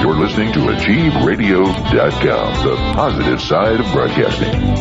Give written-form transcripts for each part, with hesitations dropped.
You're listening to AchieveRadio.com, the positive side of broadcasting.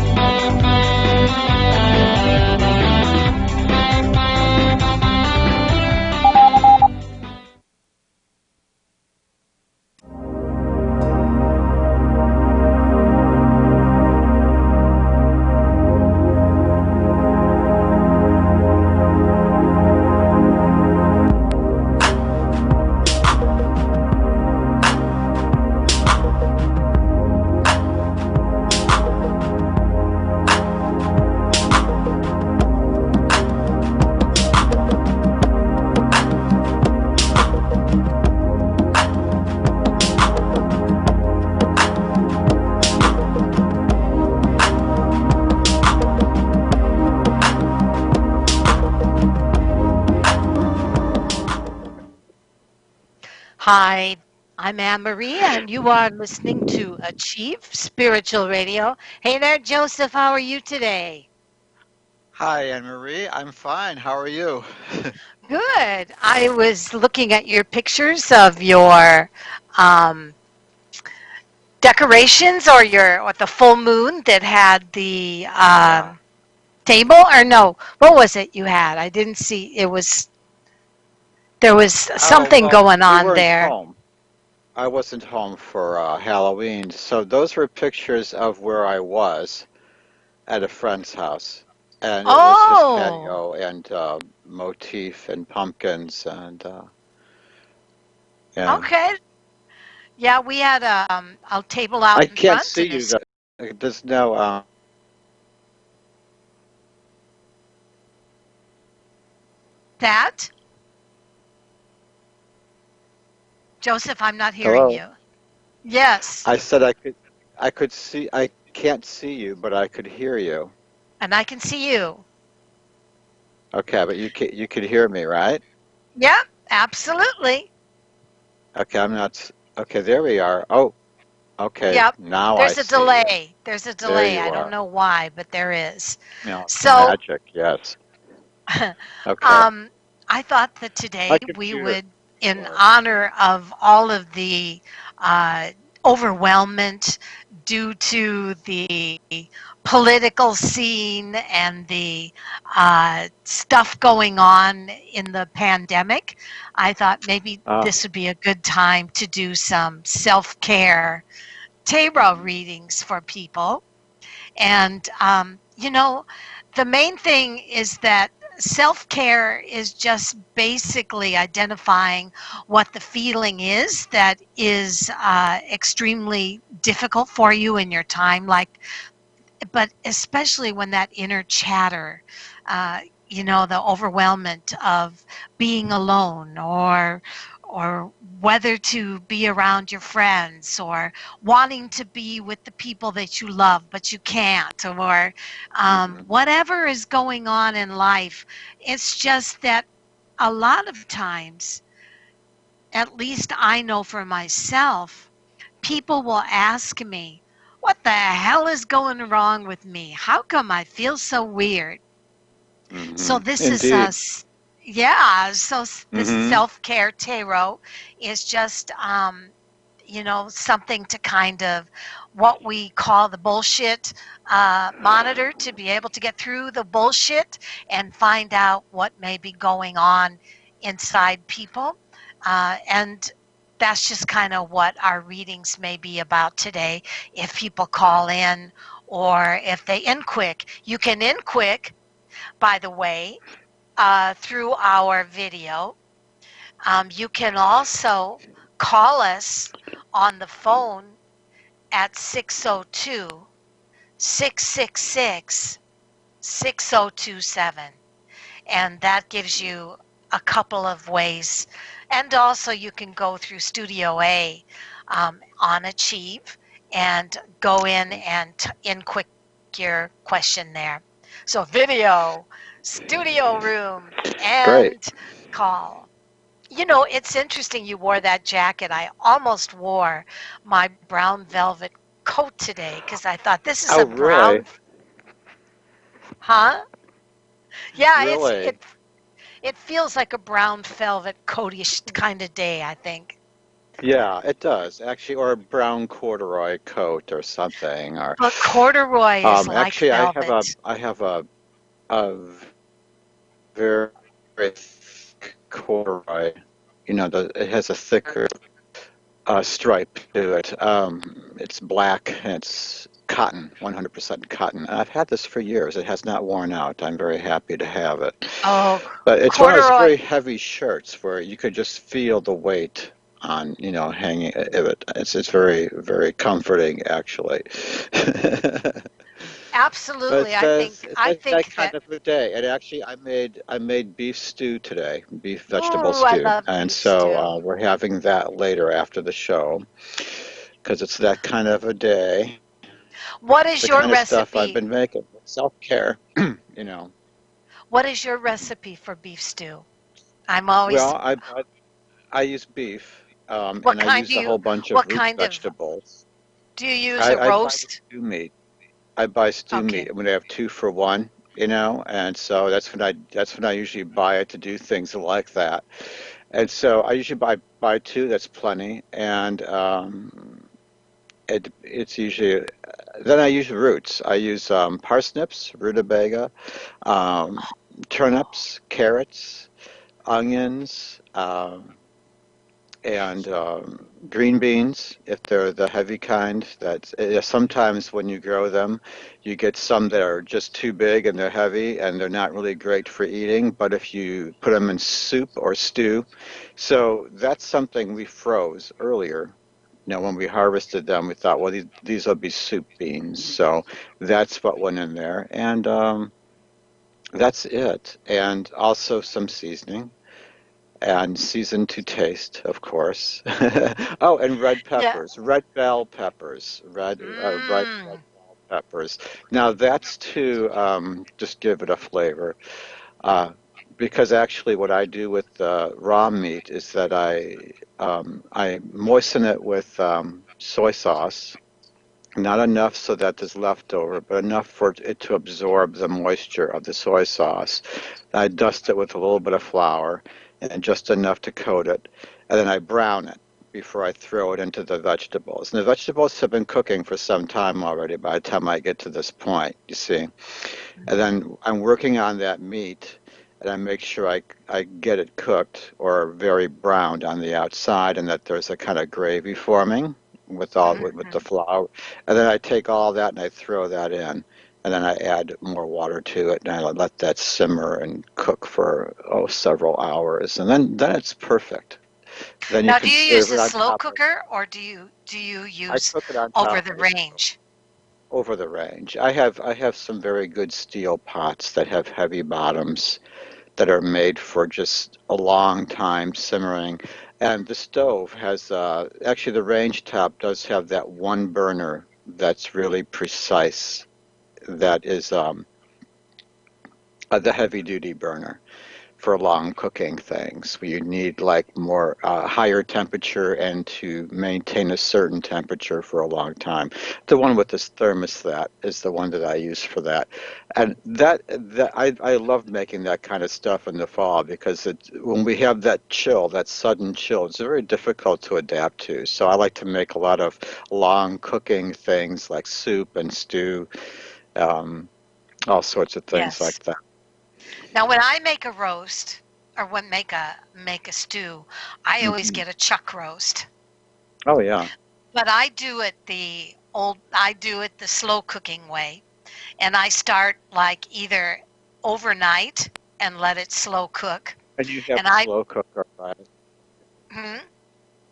Hi, I'm Anne Marie, and you are listening to Achieve Spiritual Radio. Hey there, Joseph. How are you today? Hi, Anne-Marie. I'm fine. How are you? Good. I was looking at your pictures of your um, decorations, or the full moon that had the Yeah. table. Or no, what was it you had? I didn't see. There was Oh, something well, going we on weren't there. home. I wasn't home for Halloween, so those were pictures of where I was at a friend's house. And it was his Oh, patio and motif and pumpkins and okay. Yeah, we had a table out I in can't front, see and you though. There's no that. Joseph, I'm not hearing hello. you. Yes, I said I could see I can't see you, but I could hear you. and I can see you. Okay, but you could hear me, right? Yep, absolutely. Okay, I'm not. Okay, there we are. Oh, okay, Yep. now I There's a see you. delay. There's a There delay. you I don't are. know why, but there is. Now, So, magic, yes. Okay. um, I thought that today My we computer. would, in Sorry. honor of all of the uh, overwhelmment due to the political scene and the stuff going on in the pandemic, I thought maybe Uh, this would be a good time to do some self care tarot readings for people. And, the main thing is that self care is just basically identifying what the feeling is that is extremely difficult for you in your time, like, but especially when that inner chatter, uh, the overwhelmment of being alone, or whether to be around your friends, or wanting to be with the people that you love but you can't, or hmm whatever is going on in life. It's just that a lot of times, at least I know for myself, people will ask me, what the hell is going wrong with me? How come I feel so weird? So this is Indeed. yeah, so this hmm self-care tarot is just something to kind of what we call the bullshit monitor, to be able to get through the bullshit and find out what may be going on inside people. And that's just kind of what our readings may be about today. If people call in, or if they in quick, you can in quick, by the way, through our video. You can also call us on the phone at 602 666 6027. And that gives you a couple of ways. And also, you can go through Studio A on Achieve and go in and in quick your question there. So, video, studio room, Great. and call. It's interesting you wore that jacket. I almost wore my brown velvet coat toat because I thought this is Oh, a really? brown, huh? Yeah, it's Really? it it feels like a brown velvet coatish kind of day, I think. Yeah, it does actually, or a brown corduroy coat or something. Or But corduroy is like actually, velvet. I have a very, very thick corduroy. It has a thicker stripe to it. It's black and it's cotton, 100% cotton. And I've had this for years. It has not worn out. I'm very happy to have it. Oh, But it's one of those corduroy. very heavy shirts where you could just feel the weight on, hanging it. It's very, very comforting, actually. But Absolutely. it's I that think kind that. of a day. And actually, I made beef stew today, beef vegetable Ooh, I stew, love and beef so stew. we're having that later after the show because it's that kind of a day. What It's is the your kind of stuff I've recipe? been making. Self-care, you know. What is your recipe for beef stew? I'm always. Well, I use beef, What and I kind do use a you? whole bunch of What root kind of? vegetables. Do you use a I buy the roast? stew meat. I buy stew Okay. meat when I have 2 for 1, and so that's when I usually buy it to do things like that. And so I usually buy two. That's plenty, and it's usually then I use roots. I use parsnips, rutabaga, um, turnips, carrots, onions. And green beans, if they're the heavy kind. Sometimes when you grow them, you get some that are just too big and they're heavy and they're not really great for eating. But if you put them in soup or stew, so that's something we froze earlier. When we harvested them, we thought, well, these will be soup beans. So that's what went in there, and that's it. And also some seasoning and seasoned to taste, of course. Oh, and red Yeah. peppers, red bell peppers, red Mmm. bell peppers. Now that's to just give it a flavor. Uh, because actually, what I do with raw meat is that I moisten it with soy sauce. Not enough so that there's leftover, but enough for it to absorb the moisture of the soy sauce. I dust it with a little bit of flour and just enough to coat it. And then I brown it before I throw it into the vegetables. And the vegetables have been cooking for some time already by the time I get to this point, you see. And then I'm working on that meat and I make sure I get it cooked or very browned on the outside and that there's a kind of gravy forming with the Mm-hmm. flour. And then I take all that and I throw that in. And then I add more water to it and I let that simmer and cook for several hours. And then it's perfect. Then you Now, do can you use serve a it on slow top of. cooker or do you I use cook it on over top the of the stove. range? Over the range. I have some very good steel pots that have heavy bottoms that are made for just a long time simmering. And the stove has actually the range top does have that one burner that's really precise. That is the heavy duty burner for long cooking things. You need like more higher temperature and to maintain a certain temperature for a long time. The one with this thermostat is the one that I use for that, and I love making that kind of stuff in the fall because when we have that chill, that sudden chill, it's very difficult to adapt to. So I like to make a lot of long cooking things like soup and stew, um, all sorts of things Yes. like that. Now, when I make a roast or when make a stew, I always Hmm. get a chuck roast. Oh yeah. But I do it the slow cooking way. And I start like either overnight and let it slow cook. And you have And a slow cooker, right? hmm,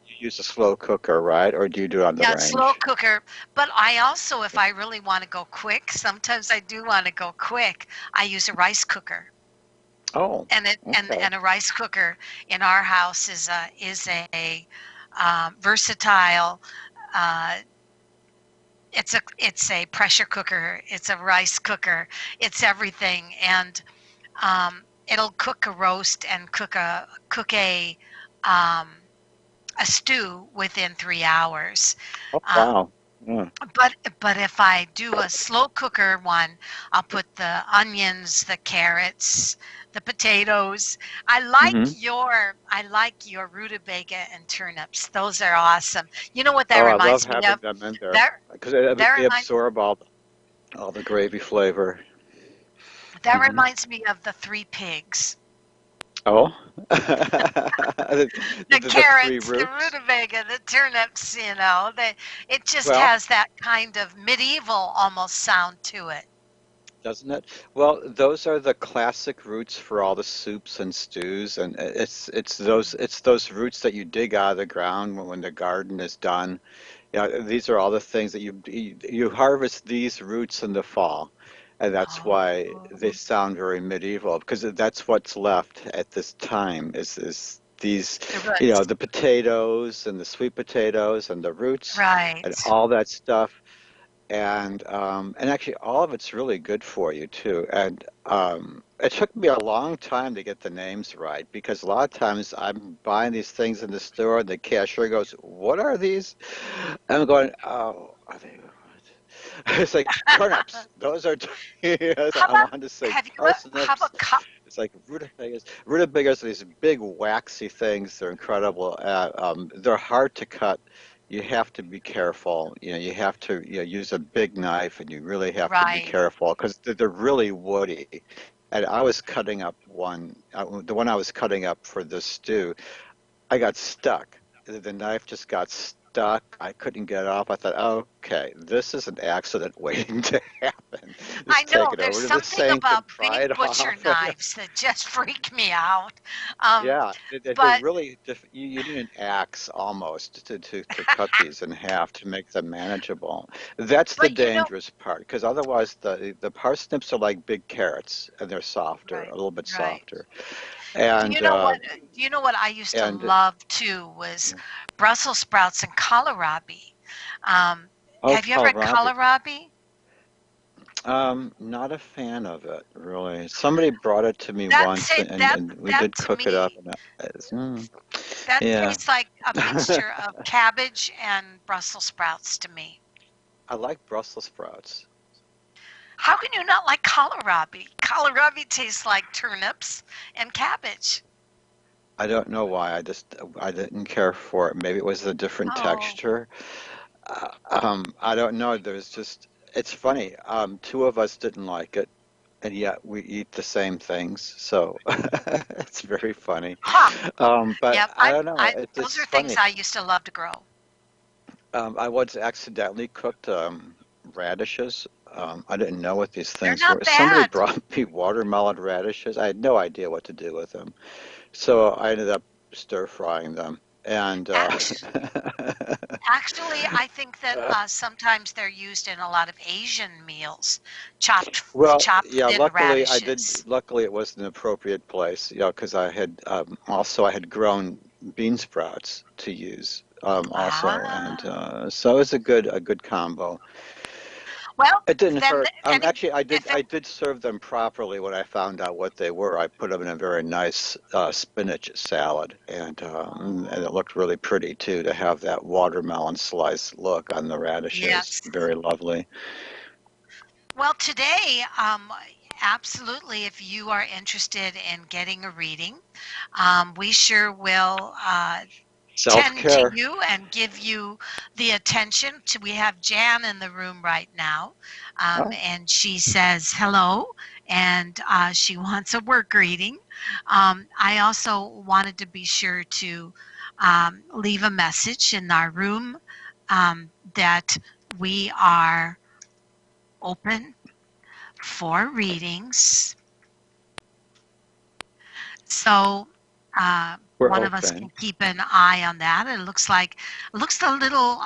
You use a slow cooker, right? Or do you do it on the yeah, slow range? cooker. But I also, if I really want to go quick, sometimes I do want to go quick. I use a rice cooker. Oh, And it okay. and a rice cooker in our house is a versatile. Uh, it's a pressure cooker. It's a rice cooker. It's everything, and it'll cook a roast and cook um, a stew within 3 hours. Oh, Uh, wow. Mm. but if I do a slow cooker one, I'll put the onions, the carrots, the potatoes. Hmm. I like your rutabaga and turnips. Those are awesome. You know what that Oh, I love reminds me having of? them in there That because that they reminds absorb all the gravy flavor. that Hmm. reminds me of the three pigs. Oh, the, The the three carrots, the roots. rutabaga, the turnips, it just Well, has that kind of medieval almost sound to it. doesn't it? Well, those are the classic roots for all the soups and stews, and it's those roots that you dig out of the ground when the garden is done. Yeah, these are all the things that you harvest these roots in the fall, and that's why they Oh, sound very medieval because that's what's left at this time is these, the roots. the potatoes and the sweet potatoes and the roots and Right. all that stuff. And actually, all of it's really good for you too. And it took me a long time to get the names right because a lot of times I'm buying these things in the store, and the cashier goes, "What are these?" And I'm going, "Oh, are they what?" It's like turnips. Those are yes, How I about wanted to say have you how parsnips. about It's like rutabagas. Rutabagas are these big waxy things. They're incredible. They're hard to cut. You have to be careful. You have to use a big knife, and you really have to be right, careful because they're really woody. And I was cutting up the one I was cutting up for this stew. I got stuck. The knife just got stuck. I couldn't get off. I thought, okay, this is an accident waiting to happen. I Just take know it there's over to the something sink about and pry big it butcher off. knives that just freak me out. Um, Yeah, they're but really you need an axe almost to cut these in half to make them manageable. That's the but you know, dangerous part because otherwise the parsnips are like big carrots and they're softer, a right, little bit right. softer. Do And you know what? Do you know what I used to and love too was Brussels sprouts and kohlrabi. Um, oh, have you ever had kohlrabi. kohlrabi? Not a fan of it, really. Somebody brought it to me That's once, it. and we That did to cook it up, me, and that yeah. tastes like a mixture of cabbage and Brussels sprouts to me. I like Brussels sprouts. How can you not like kohlrabi? Kohlrabi tastes like turnips and cabbage. I don't know why. I didn't care for it. Maybe it was a different Oh, texture. I don't know. It's funny. Two of us didn't like it, and yet we eat the same things. So it's very funny. huh. But Yep. I don't know. Those It's are things funny. I used to love to grow. I once accidentally cooked radishes. I didn't know what these They're things were. not Somebody bad. brought me watermelon radishes. I had no idea what to do with them. So I ended up stir frying them. And Act- Actually, I think that sometimes they're used in a lot of Asian meals, well, chopped yeah, thin radishes. luckily it was an appropriate place, because I had grown bean sprouts to use also, and Ah, so it was a good combo. well, It didn't then hurt. Actually, if it I did serve them properly when I found out what they were. I put them in a very nice spinach salad, and it oh, looked really pretty too to have that watermelon slice look on the radishes. yes. Very lovely. Well, today, absolutely, if you are interested in getting a reading, we sure will tend to Self-care. you and give you the attention to we have Jan in the room right now, Oh, and she says hello, and she wants a work reading. I also wanted to be sure to leave a message in our room that we are open for readings. So we're one of us can open. keep an eye on that. It looks a little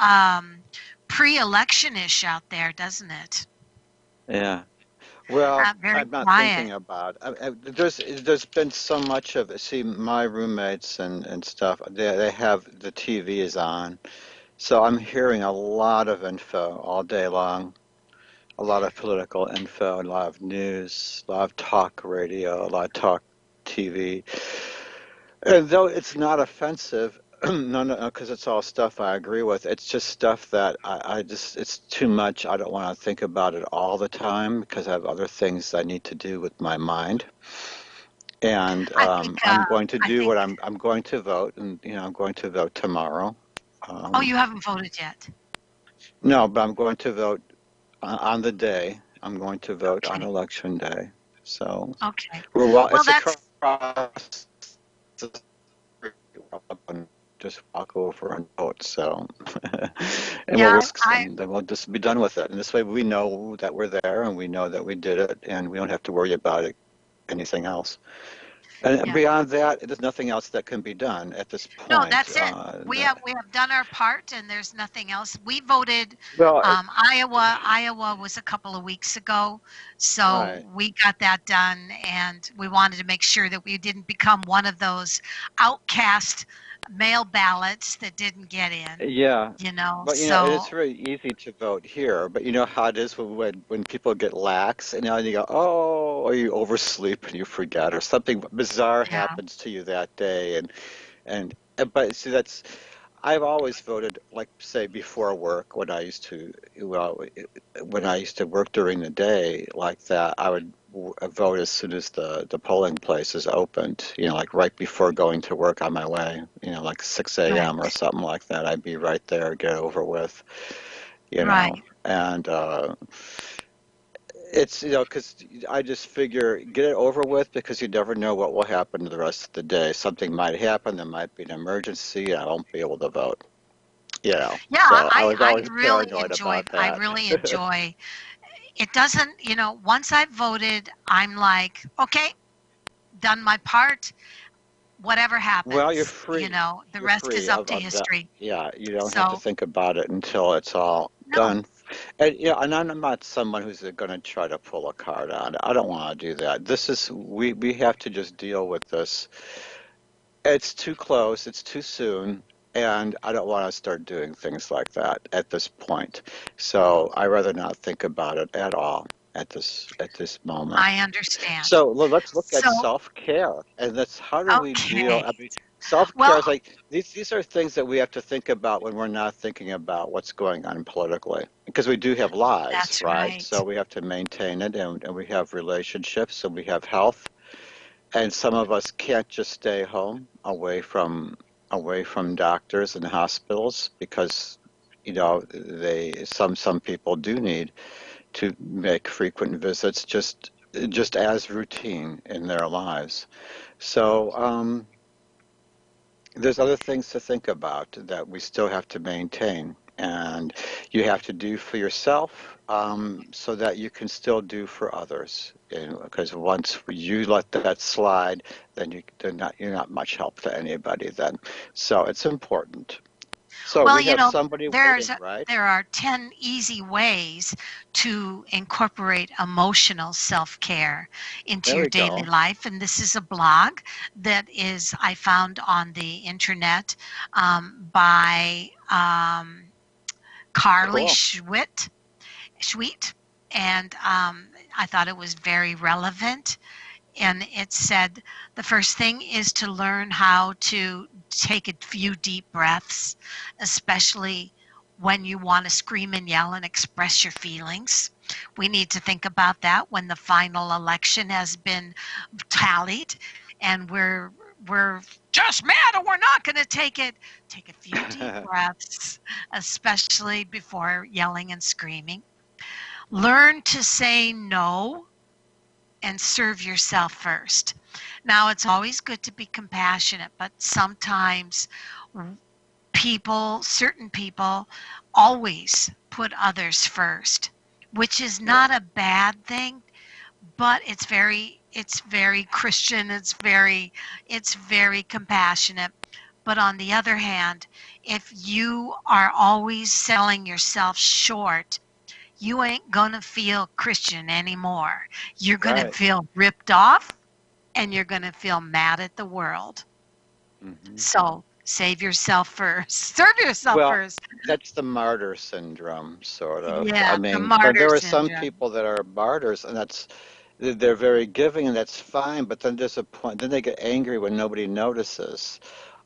pre-election-ish out there, doesn't it? Yeah. Well, Very I'm not quiet. thinking about. There's been so much of it. See, my roommates and stuff. They have the TV is on, so I'm hearing a lot of info all day long. A lot of political info, a lot of news, a lot of talk radio, a lot of talk TV. And though it's not offensive, no, because it's all stuff I agree with. It's just stuff that I just, it's too much. I don't want to think about it all the time because I have other things I need to do with my mind. And I think, I'm going to I do think, what I'm going to vote, and I'm going to vote tomorrow. oh, Um, you haven't voted yet. no, but I'm going to vote on the day. I'm going to vote on Okay. election day. So Okay. Well, it's that's, across the street. And just walk over and vote. So, and yeah, we'll risk, I, and then we'll just be done with it. And this way, we know that we're there, and we know that we did it, and we don't have to worry about it, anything else. And yeah. beyond that, there's nothing else that can be done at this No, point. that's it. We have done our part, and there's nothing else. We voted. Well, Iowa was a couple of weeks ago, so right. we got that done, and we wanted to make sure that we didn't become one of those outcast mail ballots that didn't get in. Yeah, You know, but it's so very easy to vote here. But you know how it is when people get lax, and you go, oh, or you oversleep and you forget, or something bizarre yeah, happens to you that day, but see that's I've always voted, like, say, before work when I used to, well, when I used to work during the day like that, I would vote as soon as the polling places opened, like right before going to work on my way, like 6 a.m. or right, something like that. I'd be right there, get it over with, right. and it's, because I just figure get it over with because you never know what will happen to the rest of the day. Something might happen, there might be an emergency, and I won't be able to vote. Yeah, So I was always paranoid about I that. really enjoy. It doesn't, once I've voted, I'm like, okay, done my part. Whatever Well, you're happens, free. the You're rest is free up to of that. history. Yeah, you don't have to So, think about it until it's all no, done. And and I'm not someone who's going to try to pull a card on. I don't want to do that. We have to just deal with this. It's too close, it's too soon, and I don't want to start doing things like that at this point. So I rather not think about it at all at this moment. I understand. So let's look at So, self-care, and that's how do we deal? okay. I mean, self-care Well, is like these are things that we have to think about when we're not thinking about what's going on politically, because we do have lives, that's right? So right. we have to maintain it, and we have relationships, and we have health, and some of us can't just stay home away from doctors and hospitals because some people do need to make frequent visits just as routine in their lives. So there's other things to think about that we still have to maintain, and you have to do for yourself so that you can still do for others. Because once you let that slide, then you're not much help to anybody then. So it's important. So Well, we have somebody waiting, right? there are 10 easy ways to incorporate emotional self-care into There your we daily go. life, and this is a blog that is I found on the internet by Carly Cool. Schweet, and I thought it was very relevant. And it said the first thing is to learn how to take a few deep breaths, especially when you want to scream and yell and express your feelings. We need to think about that when the final election has been tallied and we're just mad and we're not going to take it. Take a few deep breaths, especially before yelling and screaming. Learn to say no and serve yourself first. Now, it's always good to be compassionate, but sometimes certain people, always put others first, which is Yeah. not a bad thing, but it's very Christian, it's very compassionate. But on the other hand, if you are always selling yourself short, you ain't gonna feel Christian anymore. You're gonna Right. feel ripped off and you're gonna feel mad at the world. Hmm. So save yourself first. Serve yourself Well, first. that's the martyr syndrome, sort of. I Yeah, the mean, martyr there are some syndrome. people that are martyrs, and they're very giving, and that's fine. But then there's a point. Then they get angry when nobody notices.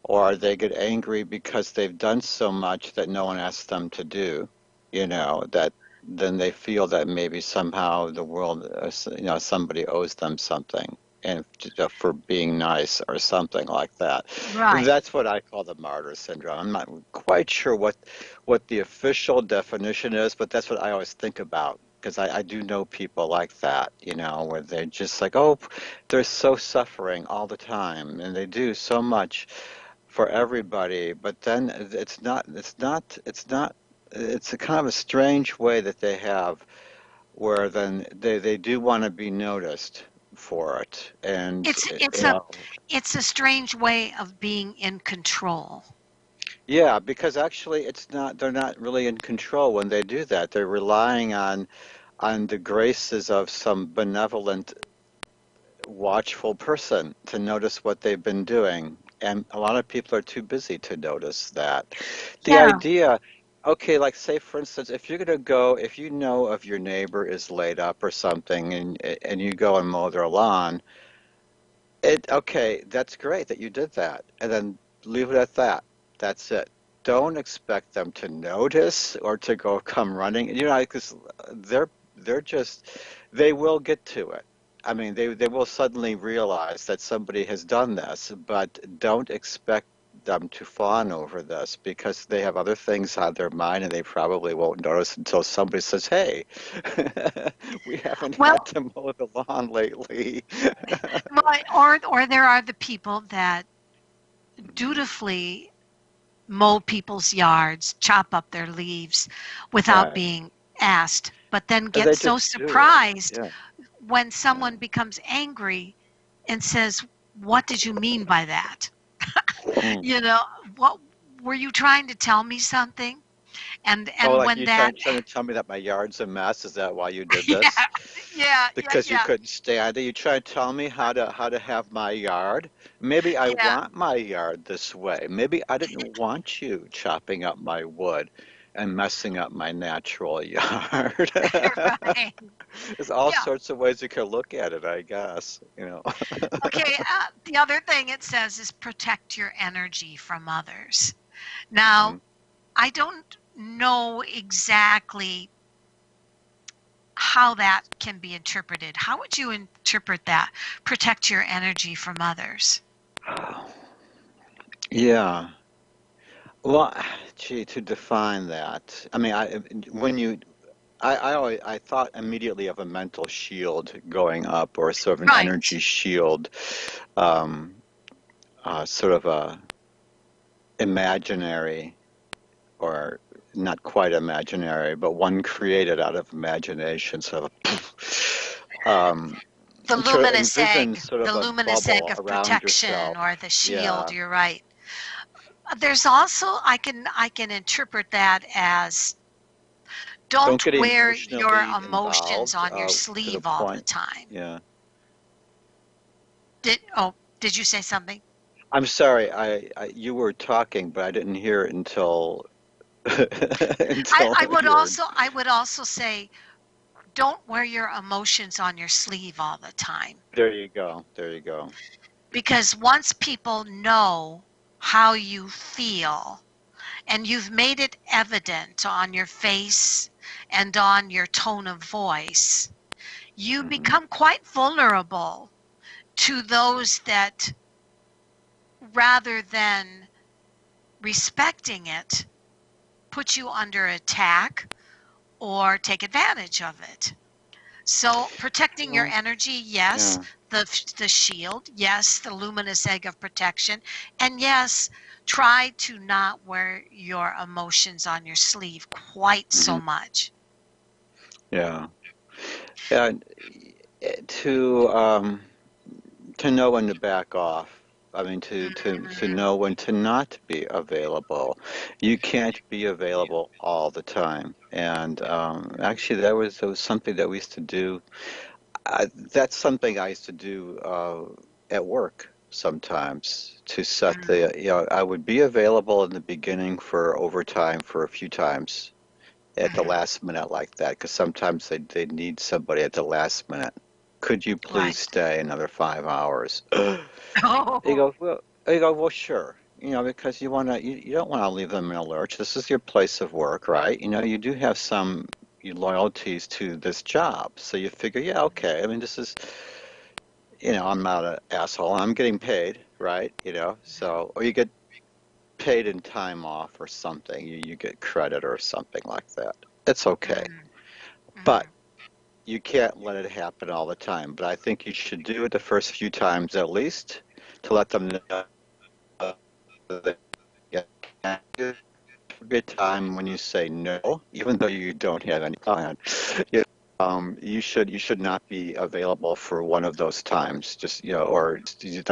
or they get angry because they've done so much that no one asked them to do, that then they feel that maybe somehow the world, somebody owes them something and for being nice or something like that. Right. That's what I call the martyr syndrome. I'm not quite sure what the official definition is, but that's what I always think about. Because I do know people like that, where they're just like, oh, they're so suffering all the time, and they do so much for everybody, but then it's a kind of a strange way that they have where then they do want to be noticed for it. And, It's it's a it's a strange way of being in control. yeah, because actually they're not really in control when they do that. They're relying on the graces of some benevolent watchful person to notice what they've been doing. And a lot of people are too busy to notice that. The Yeah. idea, okay, like say for instance, if you're going to go, if you know if your neighbor is laid up or something and you go and mow their lawn, okay, that's great that you did that. And then leave it at that. That's it. Don't expect them to notice or to go come running. Because they're just they will get to it. I mean, they will suddenly realize that somebody has done this, but don't expect them to fawn over this because they have other things on their mind and they probably won't notice until somebody says, "Hey, we haven't had Well, to mow the lawn lately." or there are the people that dutifully mow people's yards, chop up their leaves without Right. being asked, but then And get they so just do it. surprised Yeah. when Yeah. someone becomes angry and says, "What did you mean by that?" Mm. You know, what were you trying to tell me something? Oh, And like when you that trying to tell me that my yard's a mess? Is that why you did yeah, this? yeah, Because you yeah, couldn't stand it? You try to tell me how to have my yard? Maybe I yeah, want my yard this way. Maybe I didn't want you chopping up my wood and messing up my natural yard. right. There's all Yeah. sorts of ways you could look at it, I guess. Okay, the other thing it says is protect your energy from others. Hmm. Now, I don't know exactly how that can be interpreted. How would you interpret that? Protect your energy from others. Yeah. Well, gee, to define that, I mean, when you I thought immediately of a mental shield going up, or sort of an Right. energy shield, um, sort of a imaginary, or not quite imaginary, but one created out of imagination, sort of sort of envision sort The of a luminous egg bubble of around protection yourself. or the shield, Yeah, you're right. There's also I can interpret that as don't don't get wear your emotionally emotions involved on your to the sleeve all the point. time. Yeah. Did you say something? I'm sorry, you were talking, but I didn't hear it until until you were. I would also say don't wear your emotions on your sleeve all the time There you go. There you go. because once people know how you feel and you've made it evident on your face and on your tone of voice, you Hmm. become quite vulnerable to those that rather than respecting it put you under attack or take advantage of it. So protecting your Well, energy, yes, yeah. the shield, yes, the luminous egg of protection, and yes, try to not wear your emotions on your sleeve quite so Hmm. much. Yeah. Yeah. To know when to back off. I mean, to Mm, know when to not be available. You can't be available all the time. And actually, that was something that we used to do. That's something I used to do at work sometimes to set mm, I would be available in the beginning for overtime for a few times at the mhm. last minute like that, because sometimes they need somebody at the last minute. Could you please Right. stay another 5 hours? You Oh, go, well, you go, well, sure. because you don't want to leave them in a lurch. This is your place of work, right? You do have some loyalties to this job, so you figure, yeah, okay. I mean, this is, I'm not an asshole. I'm getting paid, right? So or you get paid in time off or something. You get credit or something like that. It's okay, Mm, but mm. you can't let it happen all the time. But I think you should do it the first few times at least to let them know that there'll be a time when you say no, even though you don't have any plan. You, you should not be available for one of those times. Just or that's when you start to set the bar,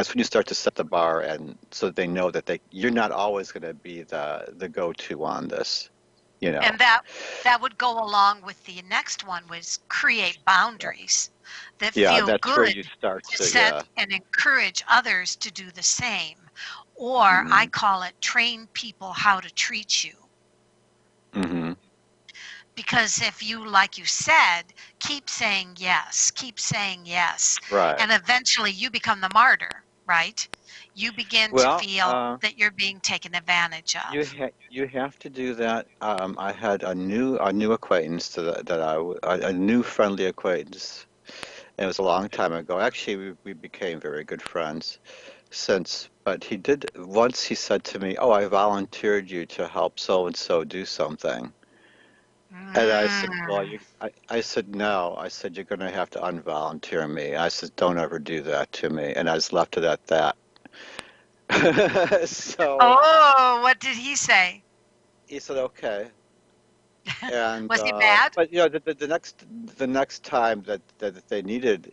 and so they know that you're not always going to be the go-to on this. You know. And that would go along with the next one was create Yeah. boundaries that Yeah, feel that's where good you start to to. Yeah. set and encourage others to do the same. Or I Hmm. call it train people how to treat you. Hmm. Because if you, like you said, keep saying yes, Right. and eventually you become the martyr, right? You begin to Well, feel that you're being taken advantage of. you have to do that. I had a new acquaintance a new friendly acquaintance. And it was a long time ago. Actually, we became very good friends since. But he said to me, "Oh, I volunteered you to help so and so do something." And I said, "Well, Mm, I said no. I said you're going to have to unvolunteer me. I said don't ever do that to me." And I just left it at that. So oh, what did he say? he said, "Okay." And Was he mad? but the next time that they needed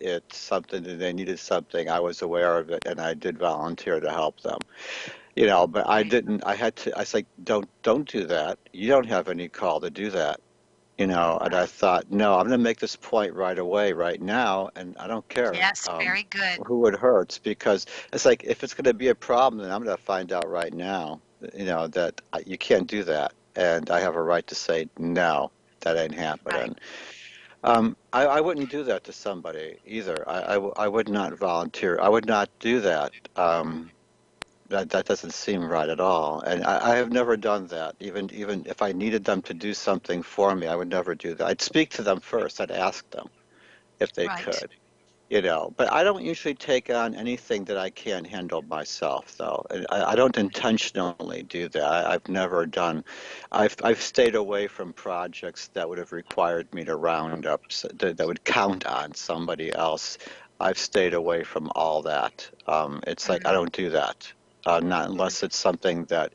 something, I was aware of it, and I did volunteer to help them. But I Right, didn't. I was like, don't do that. You don't have any call to do that. And I right. thought, no, I'm going to make this point right away, right now, and I don't care Yes, very good. who it hurts, because it's like if it's going to be a problem, then I'm going to find out right now, that you can't do that, and I have a right to say no, that ain't Right, happening. I wouldn't do that to somebody either. I would not volunteer. I would not do that. That doesn't seem right at all. And I have never done that. Even if I needed them to do something for me, I would never do that. I'd speak to them first. I'd ask them if they right. could. But I don't usually take on anything that I can't handle myself, though. And I don't intentionally do that. I've never done. I've stayed away from projects that would have required me to round up that would count on somebody else. I've stayed away from all that. It's like I Mm, don't do that, not mm. unless it's something that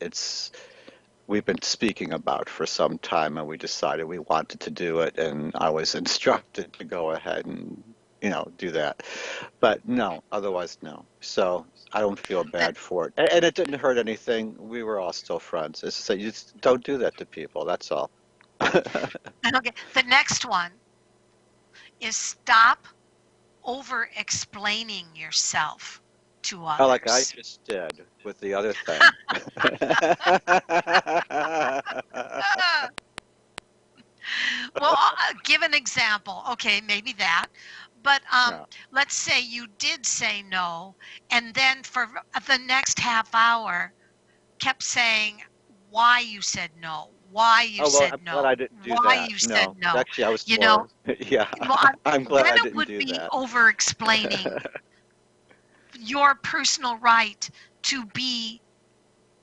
we've been speaking about for some time, and we decided we wanted to do it, and I was instructed to go ahead and do that. But no, otherwise no. So I don't feel The, bad for it, and it didn't hurt anything. We were all still friends. It's just that you just don't do that to people. That's all. okay, the next one is stop over explaining yourself to Like I others. just did with the other thing. Well, give an example. Okay, maybe that. But Yeah. let's say you did say no, and then for the next half hour kept saying why you said no, why you Oh well, said I'm glad no, I didn't do why that. you said No, no. actually, I was You know, more. Yeah, well, I'm glad then I it didn't would do be that. over explaining your personal right to be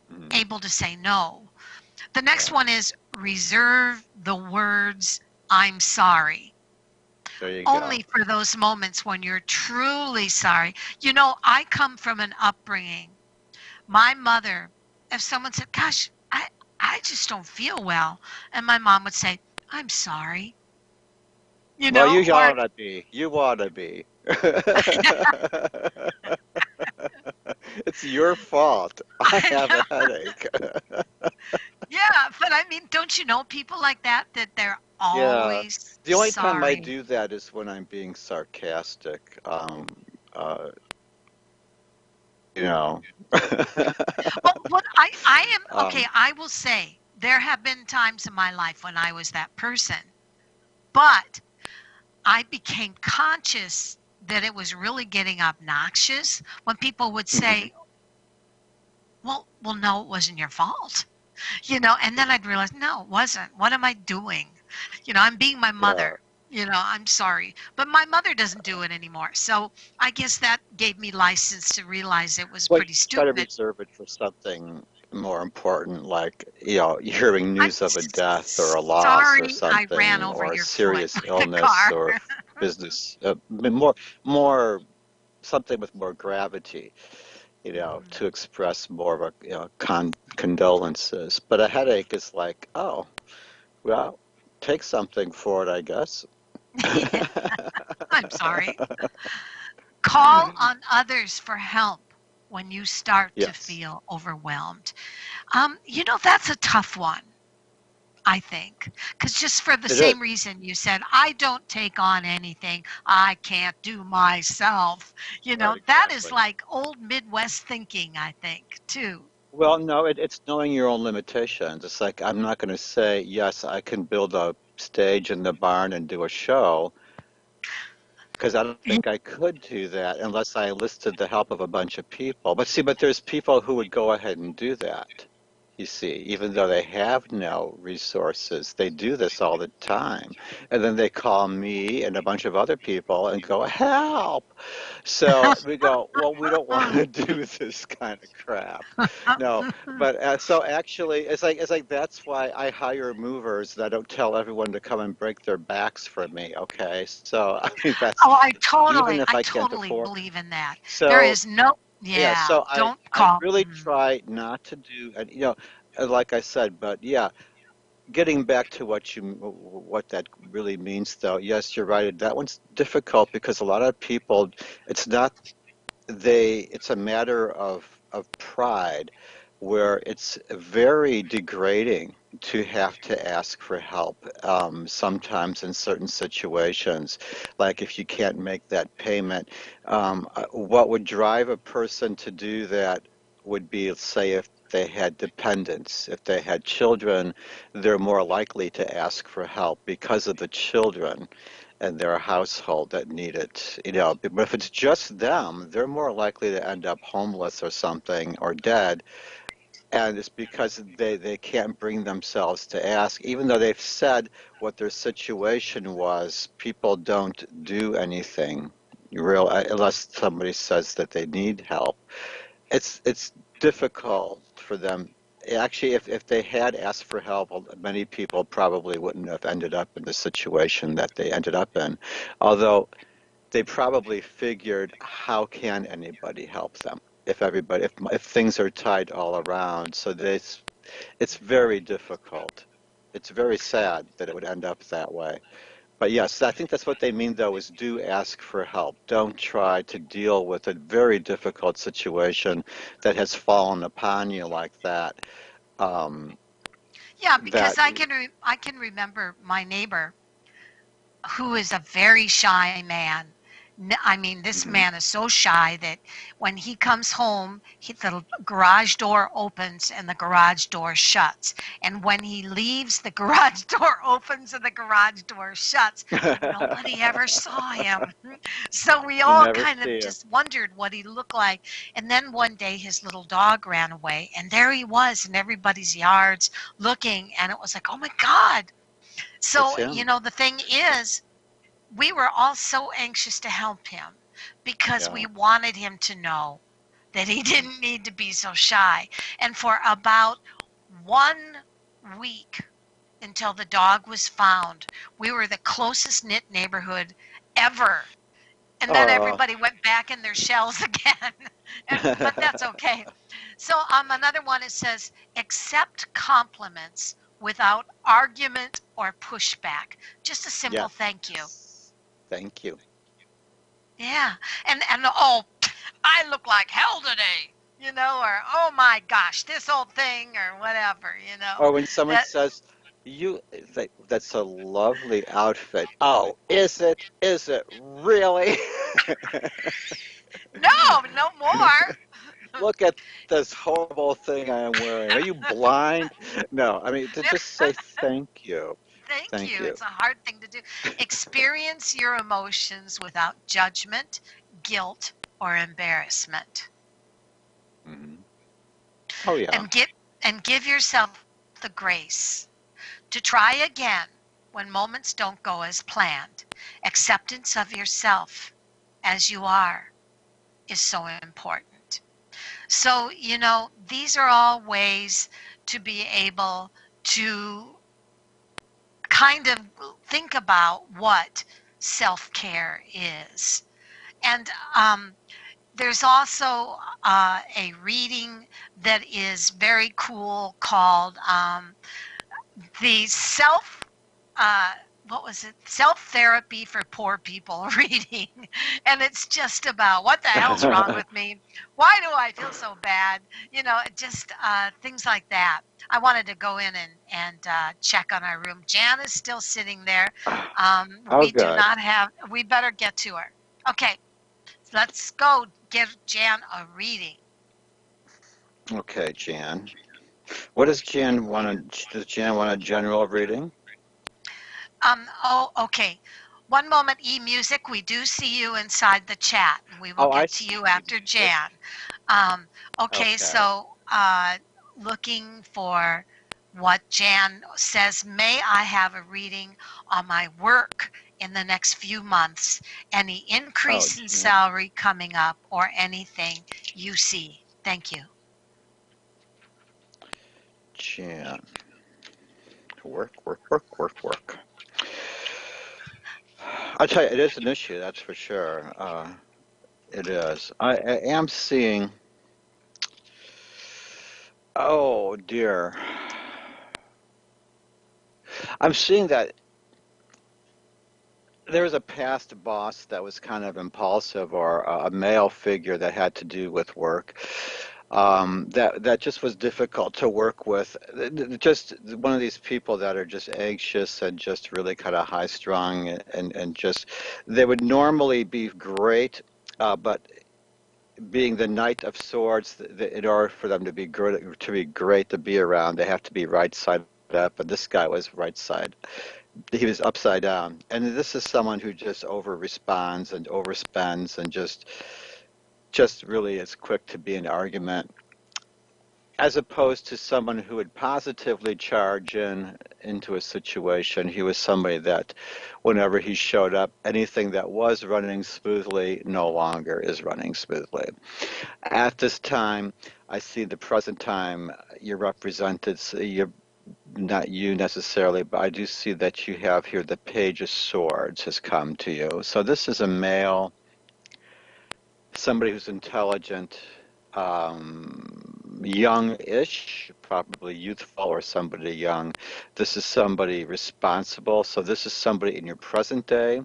Mhm. able to say no. The next Yeah, one is reserve the words I'm sorry there you go. only for those moments when you're truly sorry. You know, I come from an upbringing. My mother, if someone said, "Gosh, I just don't feel well," and my mom would say, "I'm sorry," Well, you or ought to be. You ought to be. It's your fault. I I have a know. headache. Yeah, but I mean, don't you know people like that that they're Yeah. always The only time I sorry? do that is when I'm being sarcastic. Uh, you know. Well, what I am okay, Um, I will say there have been times in my life when I was that person, but I became conscious that it was really getting obnoxious when people would mhm. say, Well, no, it wasn't your fault. And then I'd realize, no, it wasn't. What am I doing? I'm being my Yeah. mother. I'm sorry. But my mother doesn't do it anymore. So I guess that gave me license to realize it was Well, pretty you try to stupid. reserve it for something more important, like, hearing I'm news of a death or a loss or sorry I ran something, over or a your foot serious with the illness car. or business, more something with more gravity, to express more of a, condolences. But a headache is like, oh, well, take something for it, I guess. Yeah, I'm sorry. Call on others for help when you start to Yes, feel overwhelmed. That's a tough one, I think, because just for the it is. same reason you said, I don't take on anything I can't do myself. Right, That is exactly. like old Midwest thinking, I think, too. Well, no, it's knowing your own limitations. It's like I'm not going to say, yes, I can build a stage in the barn and do a show, because I don't think I could do that unless I enlisted the help of a bunch of people. But see, there's people who would go ahead and do that. You see, even though they have no resources, they do this all the time. And then they call me and a bunch of other people and go, help. So we go, well, we don't want to do this kind of crap. No, but so actually, it's like that's why I hire movers that don't tell everyone to come and break their backs for me. Okay, so I mean that's Oh, I even totally, if I I can't totally afford. believe in that. There So is no, yeah, yeah, so I don't I call. really try not to do, and like I said, but yeah, getting back to what that really means, though. Yes, you're right. That one's difficult because a lot of people, it's not it's a matter of pride, where it's very degrading to have to ask for help, sometimes in certain situations, like if you can't make that payment. What would drive a person to do that would be, say, if they had dependents, if they had children, they're more likely to ask for help because of the children and their household that need it. But if it's just them, they're more likely to end up homeless or something or dead. And it's because they can't bring themselves to ask, even though they've said what their situation was. People don't do anything real unless somebody says that they need help. It's difficult for them. Actually, if they had asked for help, many people probably wouldn't have ended up in the situation that they ended up in. Although they probably figured, how can anybody help them if things are tight all around? So it's very difficult. It's very sad that it would end up that way. But yes, I think that's what they mean, though, is do ask for help. Don't try to deal with a very difficult situation that has fallen upon you like that. Um, Yeah, because that I can remember my neighbor who is a very shy man. I mean, this mhm. man is so shy that when he comes home, the garage door opens and the garage door shuts. And when he leaves, the garage door opens and the garage door shuts. And nobody ever saw him. So we You all never kind of see him. just wondered what he looked like. And then one day his little dog ran away, and there he was in everybody's yards looking. And it was like, oh my God. It's So, him. the thing is, we were all so anxious to help him because Yeah. we wanted him to know that he didn't need to be so shy. And for about 1 week until the dog was found, we were the closest knit neighborhood ever. And then Oh. everybody went back in their shells again. But that's okay. So another one, it says accept compliments without argument or pushback. Just a simple thank you. Yes. Thank you. Yeah. And oh, I look like hell today, or oh my gosh, this old thing or whatever. Or when someone That says, that's a lovely outfit. Oh, is it? Is it really? no, no more. Look at this horrible thing I am wearing. Are you blind? No, I mean, to just say thank you. Thank Thank you. you. It's a hard thing to do. Experience your emotions without judgment, guilt, or embarrassment. Mhm. Oh yeah. And give yourself the grace to try again when moments don't go as planned. Acceptance of yourself as you are is so important. So, these are all ways to be able to kind of think about what self care is. And there's also a reading that is very cool called the uh, what was it? Self therapy for poor people reading. And it's just about what the hell's wrong with me? Why do I feel so bad? Just things like that. I wanted to go in and check on our room. Jan is still sitting there. Oh We do good. not have, we better get to her. Okay, let's go give Jan a reading. Okay, Jan. What does Jan want to? Does Jan want a general reading? Oh, okay. One moment, music. We do see you inside the chat, and we will Oh, I get to see. you after It, Jan. Um, okay, okay. so looking for what Jan says. May I have a reading on my work in the next few months? Any Oh, increase in Jan. salary coming up, or anything you see? Thank you. Jan. Work, work, work, work, work. I'll tell you, it is an issue, that's for sure. It is. I am seeing. Oh dear. I'm seeing that there was a past boss that was kind of impulsive, or a male figure that had to do with work. That just was difficult to work with. Just one of these people that are just anxious and just really kind of high strung, and just they would normally be great, but being the Knight of Swords, in order for them to be good, to be great to be around, they have to be right side up, and this guy was right side. He was upside down, and this is someone who just over responds and overspends, and just really is quick to be an argument, as opposed to someone who would positively charge into a situation. He was somebody that whenever he showed up, anything that was running smoothly no longer is running smoothly. At this time, I see the present time you're represented. So you're not you necessarily, but I do see that you have here the Page of Swords has come to you. So this is a male, somebody who's intelligent, young-ish, probably youthful, or somebody young. This is somebody responsible. So this is somebody in your present day.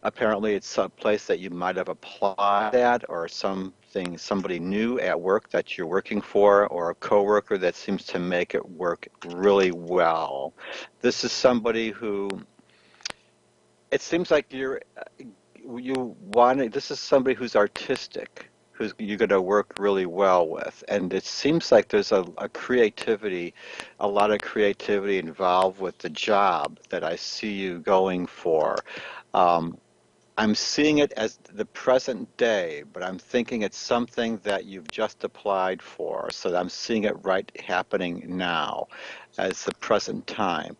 Apparently, it's a place that you might have applied at, or somebody new at work that you're working for, or a coworker that seems to make it work really well. This is somebody who, it seems like you want. This is somebody who's artistic, who's you're going to work really well with, and it seems like there's a creativity, a lot of creativity involved with the job that I see you going for. Um, I'm seeing it as the present day, but I'm thinking it's something that you've just applied for. So I'm seeing it right happening now as the present time.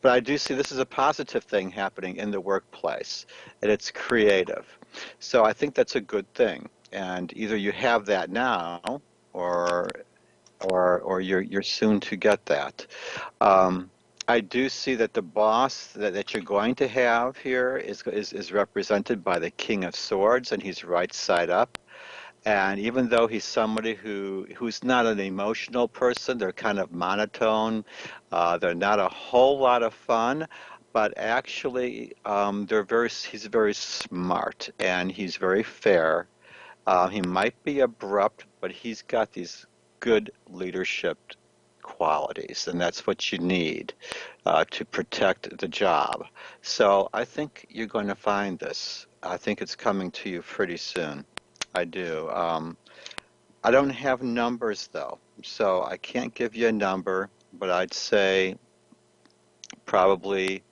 But I do see this is a positive thing happening in the workplace, and it's creative. So I think that's a good thing. And either you have that now, or or you're soon to get that. Um, I do see that the boss that you're going to have here is represented by the King of Swords, and he's right side up. And even though he's somebody who's not an emotional person, they're kind of monotone. They're not a whole lot of fun, but actually, he's very smart, and he's very fair. He might be abrupt, but he's got these good leadership qualities, and that's what you need to protect the job. So I think you're going to find this. I think it's coming to you pretty soon. I do. I don't have numbers though, so I can't give you a number, but I'd say probably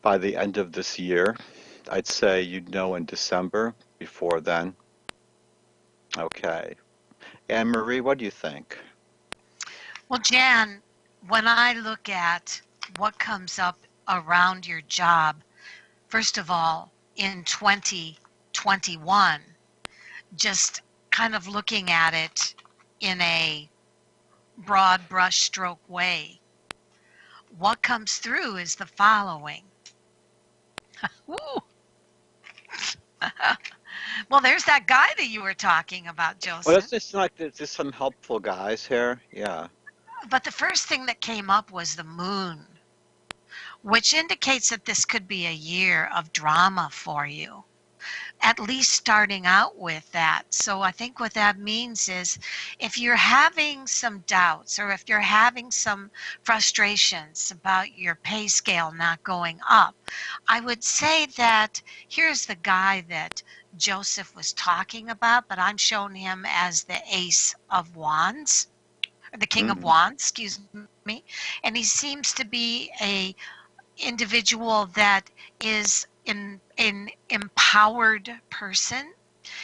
by the end of this year. I'd say you'd know in December before then. Okay. Anne Marie, what do you think? Well, Jan, when I look at what comes up around your job, first of all, in 2021, just kind of looking at it in a broad brushstroke way, what comes through is the following. Ooh. Well, there's that guy that you were talking about, Well, Joseph. it's just like there's some helpful guys here. Yeah. But the first thing that came up was the moon, which indicates that this could be a year of drama for you, at least starting out with that. So I think what that means is if you're having some doubts or if you're having some frustrations about your pay scale not going up, I would say that here's the guy that Joseph was talking about, but I'm showing him as the Ace of Wands, or the King of Mm, Wands, excuse me. And he seems to be a individual that is an empowered person.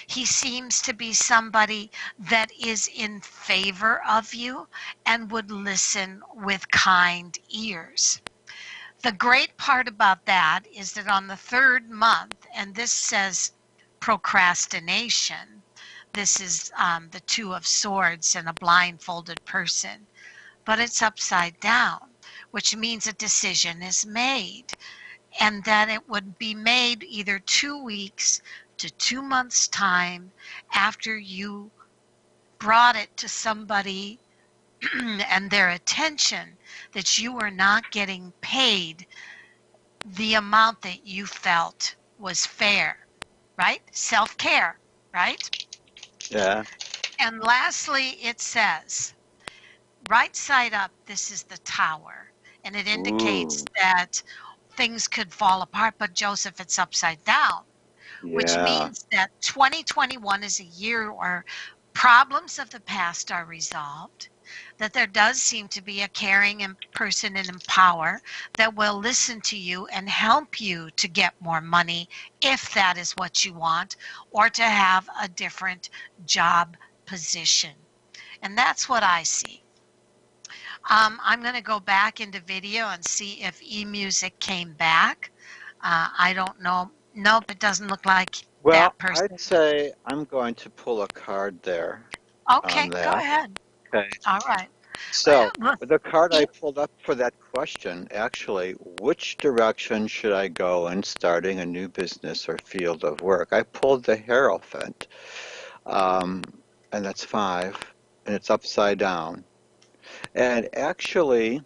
He seems to be somebody that is in favor of you and would listen with kind ears. The great part about that is that on the third month, and this says procrastination, this is the Two of Swords and a blindfolded person, but it's upside down, which means a decision is made and that it would be made either 2 weeks to 2 months' time after you brought it to somebody and their attention that you were not getting paid the amount that you felt was fair, right? Self care, right? yeah. And lastly, it says, right side up, this is the Tower, and it indicates Ooh, that things could fall apart, but Joseph, it's upside down, which yeah. means that 2021 is a year where problems of the past are resolved, that there does seem to be a caring person in power that will listen to you and help you to get more money if that is what you want, or to have a different job position. And that's what I see. I'm going to go back into video and see if eMusic came back. I don't know. Nope, it doesn't look like Well, that person. I'd say I'm going to pull a card there on Okay, go that. ahead. Okay. All right. So Well, the card I e- pulled up for that question, actually, which direction should I go in starting a new business or field of work? I pulled the Hierophant, um, and that's 5, and it's upside down. And actually,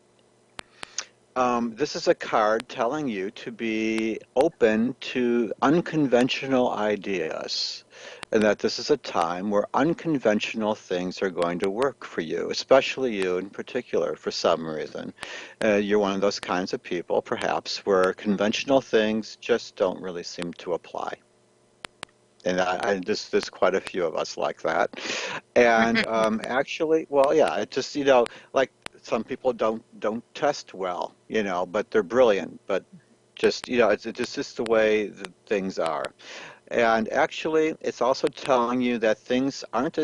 this is a card telling you to be open to unconventional ideas, and that this is a time where unconventional things are going to work for you, especially you in particular, for some reason. You're one of those kinds of people, perhaps, where conventional things just don't really seem to apply. And there's quite a few of us like that. And actually, well, yeah, it just, like some people don't test well, but they're brilliant. But just, it's just the way that things are. And actually, it's also telling you that things aren't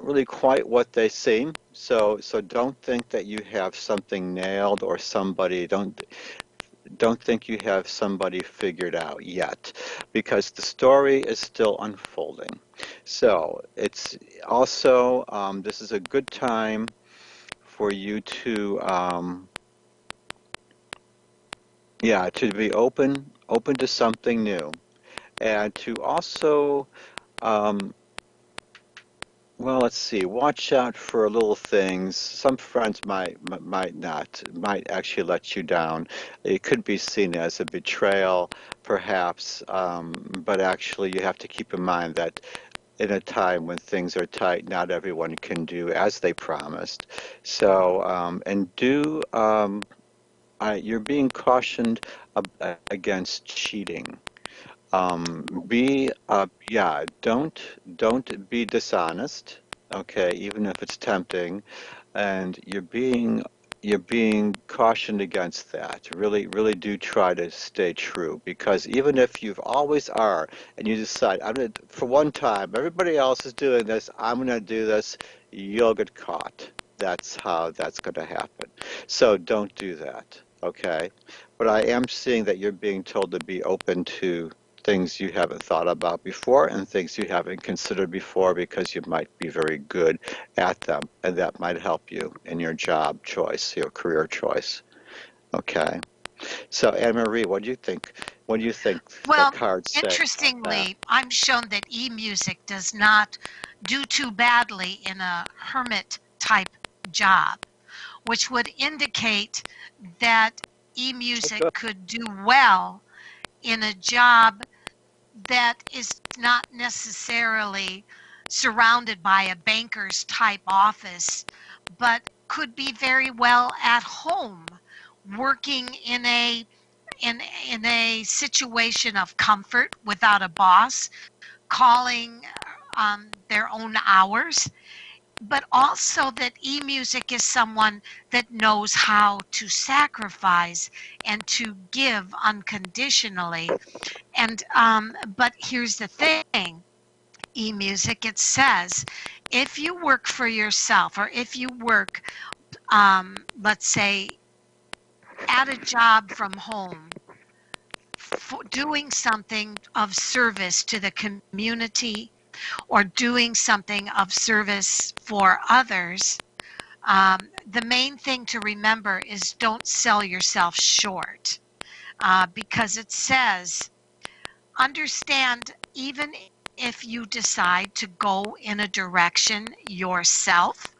really quite what they seem. So don't think that you have something nailed or somebody. Don't think you have somebody figured out yet, because the story is still unfolding. So it's also, this is a good time for you to, yeah, to be open to something new, and to also, um, well, let's see. Watch out for little things. Some friends might actually let you down. It could be seen as a betrayal, perhaps, but actually you have to keep in mind that in a time when things are tight, not everyone can do as they promised. So, and you're being cautioned against cheating. Yeah, don't be dishonest, okay, even if it's tempting, and you're being cautioned against that. Really, really do try to stay true, because even if you always are and you decide, I'm gonna, for one time, everybody else is doing this, I'm gonna do this, you'll get caught. That's how that's gonna happen. So don't do that, okay? But I am seeing that you're being told to be open to things you haven't thought about before and things you haven't considered before, because you might be very good at them, and that might help you in your job choice, your career choice. Okay. So Anne Marie, what do you think? What do you think the Well, cards say about that? interestingly, I'm shown that e-music does not do too badly in a hermit type job, which would indicate that e-music could do well in a job that is not necessarily surrounded by a banker's type office, but could be very well at home, working in a situation of comfort without a boss, calling their own hours, but also that e-music is someone that knows how to sacrifice and to give unconditionally. And but here's the thing, e-music, it says if you work for yourself, or if you work, let's say, at a job from home, doing something of service to the community or doing something of service for others, the main thing to remember is don't sell yourself short, because it says, understand, even if you decide to go in a direction yourself,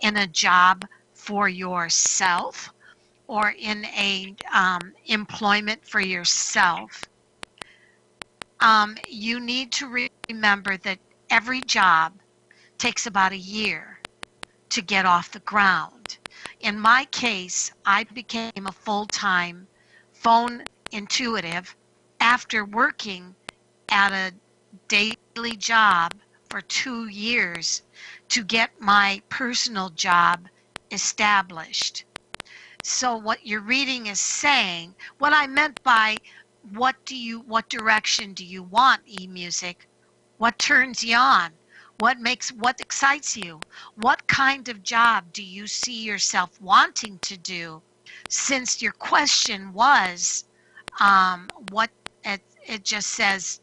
in a job for yourself, or in a employment for yourself, you need to remember that every job takes about a year to get off the ground. In my case, I became a full-time phone intuitive after working at a daily job for 2 years to get my personal job established. So what your reading is saying, what I meant by what direction do you want, e-music? What turns you on? What excites you? What kind of job do you see yourself wanting to do? Since your question was, what it just says,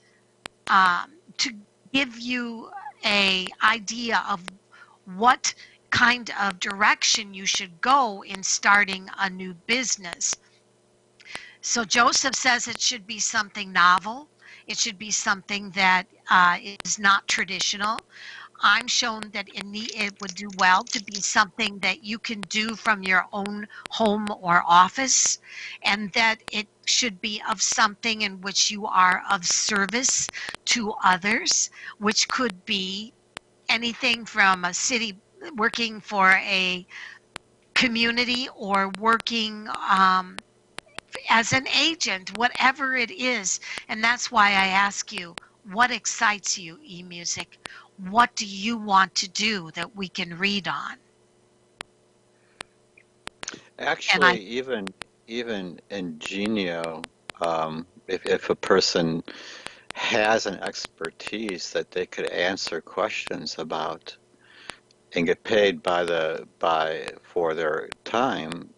to give you a idea of what kind of direction you should go in starting a new business. So Joseph says it should be something novel. It should be something that is not traditional. I'm shown that it would do well to be something that you can do from your own home or office, and that it should be of something in which you are of service to others, which could be anything from a city, working for a community, or working as an agent, whatever it is. And that's why I ask you, what excites you, e-music? What do you want to do that we can read on? And Actually, even in Genio, if a person has an expertise that they could answer questions about and get paid by for their time,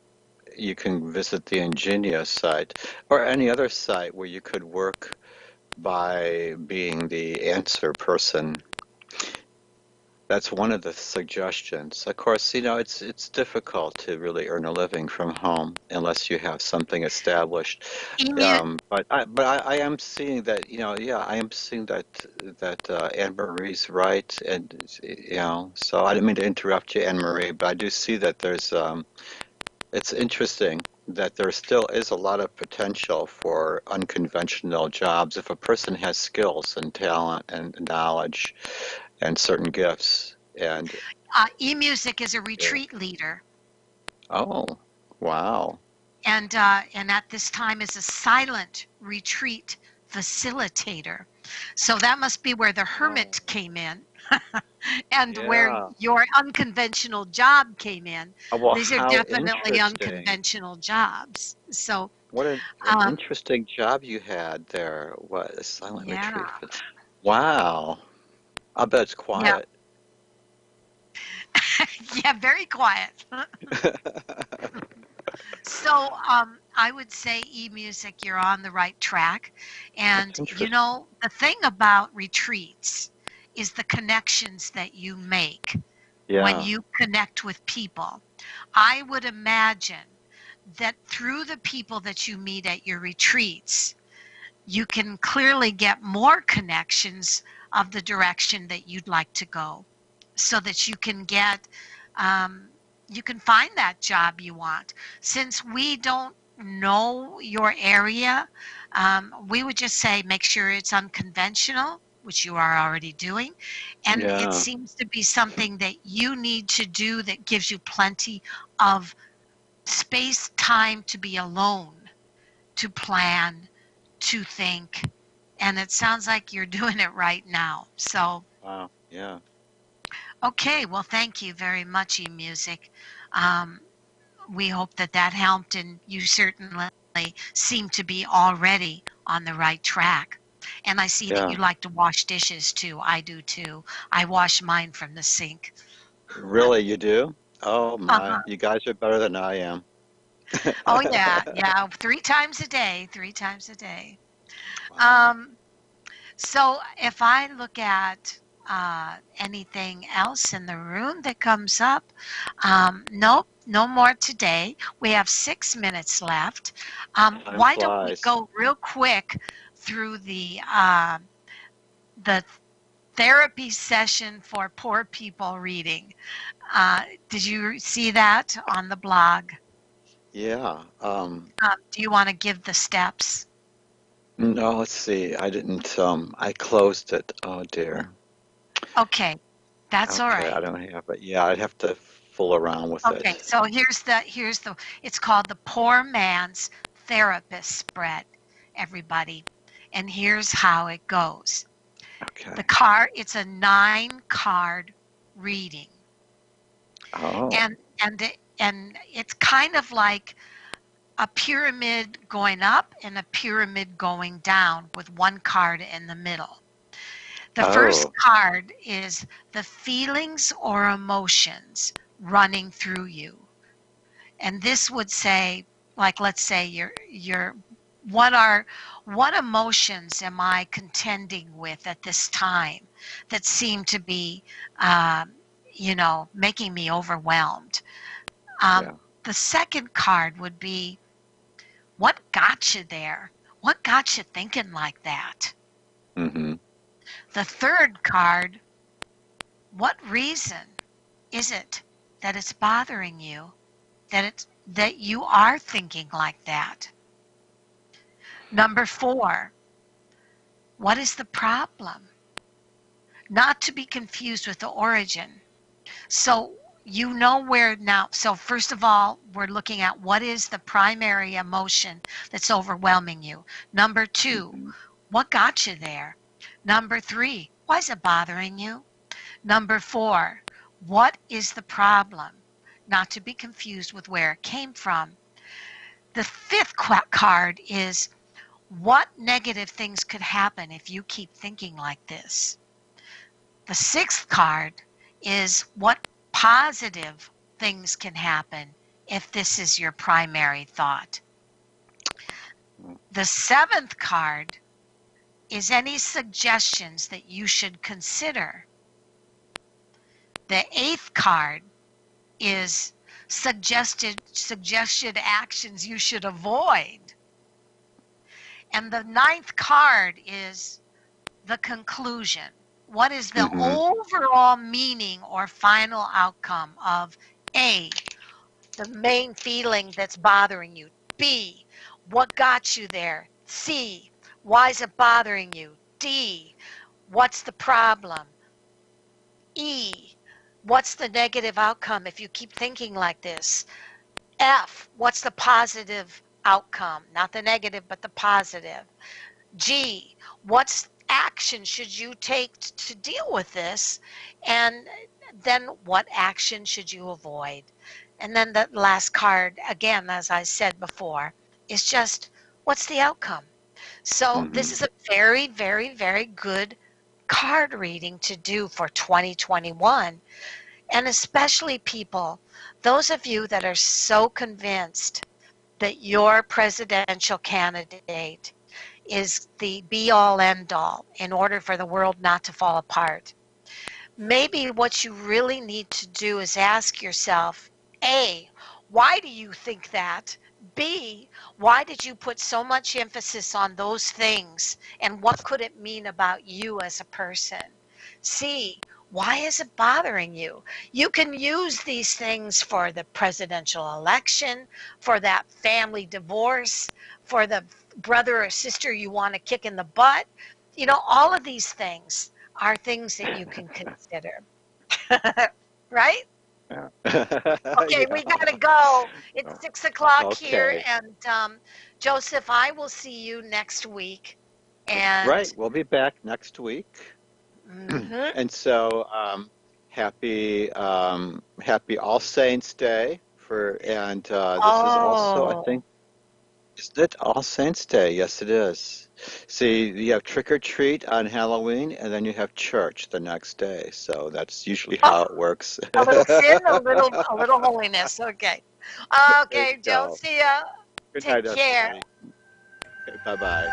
you can visit the Ingenia site or any other site where you could work by being the answer person. That's one of the suggestions. Of course, it's difficult to really earn a living from home unless you have something established. e-mu- But I am seeing that, yeah, I am seeing that Anne Marie's right, and so I didn't mean to interrupt you, Anne Marie, but I do see that it's interesting that there still is a lot of potential for unconventional jobs if a person has skills and talent and knowledge and certain gifts. And e-music is a yeah. retreat leader, Oh, wow. and at this time is a silent retreat facilitator. So that must be where the Oh, hermit came in. and where Yeah. your unconventional job came in. Well, These are how definitely interesting. unconventional jobs. So, What an um, interesting job you had there. What a silent yeah, retreat. Wow. I bet it's yeah, quiet. yeah, very quiet. So, I would say e-music, you're on the right track. That's And interesting. the thing about retreats is the connections that you make when Yeah. you connect with people. I would imagine that through the people that you meet at your retreats, you can clearly get more connections of the direction that you'd like to go so that you can get you can find that job you want. Since we don't know your area, we would just say make sure it's unconventional, which you are already doing, and it Yeah. seems to be something that you need to do that gives you plenty of space time to be alone, to plan, to think, and it sounds like you're doing it right now. So, Wow. Yeah. okay, well, thank you very much, eMusic. Um, we hope that that helped, and you certainly seem to be already on the right track. And I see that Yeah. you like to wash dishes too. I do too. I wash mine from the sink. Really, you do? Oh my. Uh-huh. You guys are better than I am. Oh yeah, yeah. 3 times a day. 3 times a day. Wow. Um, So if I look at anything else in the room that comes up, nope, no more today. We have 6 minutes left. Time Why don't we flies. go real quick through the therapy session for poor people reading? Did you see that on the blog? Yeah. Do you want to give the steps? No, let's see. I didn't, I closed it. Oh dear. Okay, that's all Okay, right. I don't have it. Yeah, I'd have to fool around with Okay, it. so here's the it's called the poor man's therapist spread, everybody. And here's how it goes. Okay. It's a 9 card reading. Oh. And it's kind of like a pyramid going up and a pyramid going down with one card in the middle. The first Oh. card is the feelings or emotions running through you. And this would say, like, let's say you're what emotions am I contending with at this time that seem to be making me overwhelmed. um, Yeah. the second card would be, what got you there? What got you thinking like that? Mm-hmm. The third card, what reason is it that it's bothering you, that you are thinking like that? Number 4, what is the problem? Not to be confused with the origin. So you know where now. So first of all, we're looking at what is the primary emotion that's overwhelming you. Number 2, Mm-hmm. what got you there? Number 3, why is it bothering you? Number 4, what is the problem? Not to be confused with where it came from. The fifth card is, what negative things could happen if you keep thinking like this? The sixth card is, what positive things can happen if this is your primary thought? The seventh card is any suggestions that you should consider. The eighth card is suggested actions you should avoid. And the ninth card is the conclusion. What is the Mm-hmm. overall meaning or final outcome of A, the main feeling that's bothering you? B, what got you there? C, why is it bothering you? D, what's the problem? E, what's the negative outcome if you keep thinking like this? F, what's the positive outcome? Not the negative, but the positive. G, what's action should you take to deal with this? And then what action should you avoid? And then the last card, again, as I said before, is just what's the outcome? So this Hmm. is a very, very, very good card reading to do for 2021. And especially people, those of you that are so convinced that your presidential candidate is the be all end all in order for the world not to fall apart. Maybe what you really need to do is ask yourself, A, why do you think that? B, why did you put so much emphasis on those things? And what could it mean about you as a person? C, why is it bothering you? You can use these things for the presidential election, for that family divorce, for the brother or sister you want to kick in the butt. You know, all of these things are things that you can consider. Right? Yeah. Okay, we Yeah. gotta go. It's 6 o'clock here, Okay. and Joseph, I will see you next week. And Right. We'll be back next week. mhm. And so, happy All Saints Day and this is also, I Oh, think, isn't it All Saints Day? Yes, it is. See, you have trick or treat on Halloween, and then you have church the next day. So that's usually how it works. a little sin, There a little holiness. Okay. you Okay, Joe. go. See ya. Good Take night, care. everybody. Okay, bye-bye.